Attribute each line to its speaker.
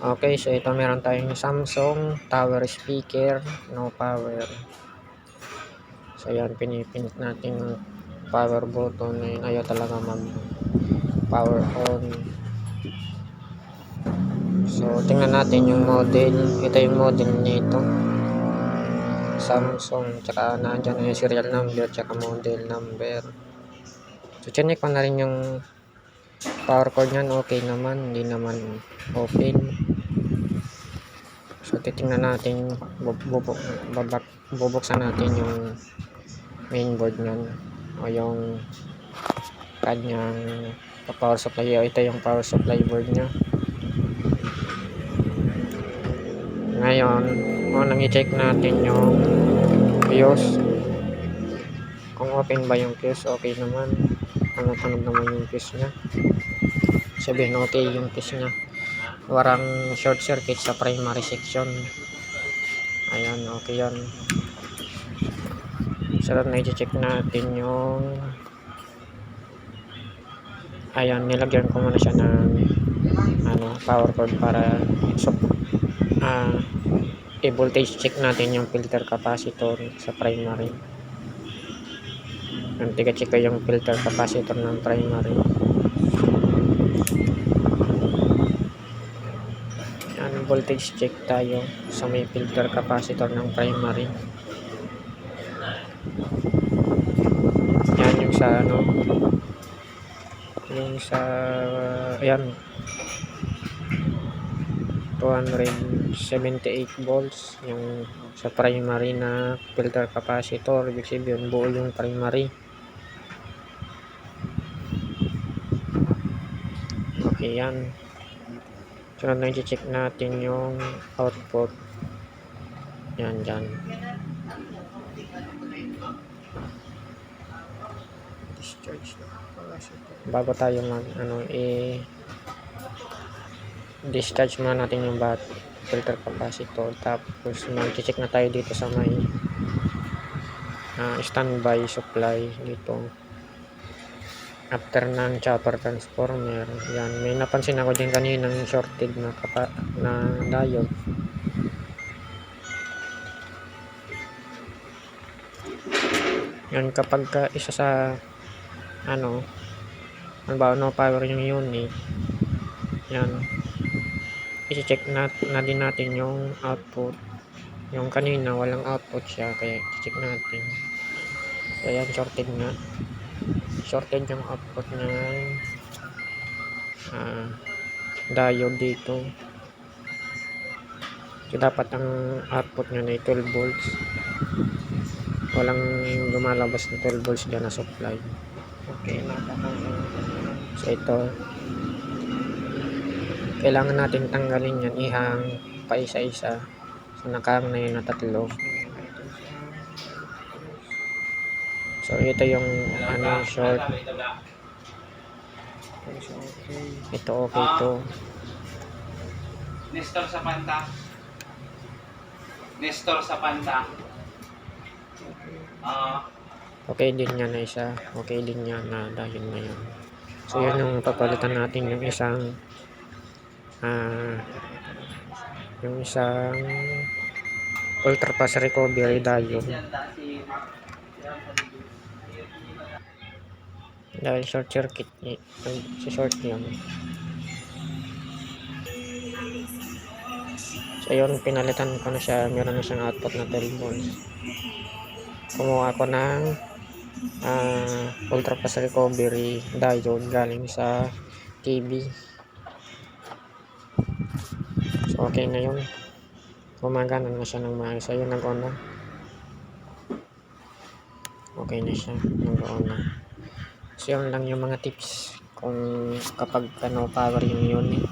Speaker 1: Okay, so ito meron tayong Samsung tower speaker, no power. So yan, pinipindot natin yung power button. Ayun, ayaw talaga mag power on. So tingnan natin yung model. Ito yung model nito, Samsung. Tsaka nandyan na yung serial number tsaka model number. So chinek ko na rin yung power cord nyan. Okay naman, hindi naman open. So titingnan natin, bubuksan natin yung mainboard nyan o yung kanyang power supply. Ito yung power supply board nya. Ngayon, unang i-check natin yung fuse, kung open ba yung fuse. Okay naman, tunog naman yung fuse nya, sabihin okay yung fuse nya, warang short circuit sa primary section. Ayan, okay yan. Sarap na i-check natin yung, ayan, nilagyan ko muna siya ng power cord para i-voltage check natin yung filter capacitor sa primary. Tiga-check ko yung filter capacitor ng primary. Yan, voltage check tayo sa may filter capacitor ng primary. Yan yung sa ayan, 278 volts yung sa primary na filter capacitor. Ibig sabihin buo yung primary. Okay yan. Sunod na i-check natin yung output. Yan dyan. Discharge na. Bago tayo mag discharge muna natin yung filter capacitor. Tapos mag-check na tayo dito sa may standby supply dito after ng chopper transformer. Yan, may napansin ako din kaninang shorted na diode. Yan, kapag isa sa no power yung unit, yan, i-check na din natin yung output. Yung kanina walang output siya, kaya i-check natin. Ayan, shorted yung output ng diode dito. So dapat ang output nyo na 12 volts. Walang lumalabas na 12 volts dyan na supply. Okay, so ito, kailangan natin tanggalin yan, ihang pa isa-isa. So nakahang na yun na tatlo. So ito yung short. Ito okay to.
Speaker 2: Nestor sa panta.
Speaker 1: Okay din yan na isa. Okay din yan na dahil na yan. So yun yung papalitan natin, yung isang ultra fast recovery diode. Dahil short circuit, short yan. So yun, pinalitan ko na siya. Meron na siyang output na 12 volts. Kumuha ako ng ultra fast recovery diode galing sa TV. So okay na yun, gumagana na siya ng maayos. Ayun, nag-on na. Okay na siya, nag-on na. So yun lang yung mga tips kung kapag power yung unit.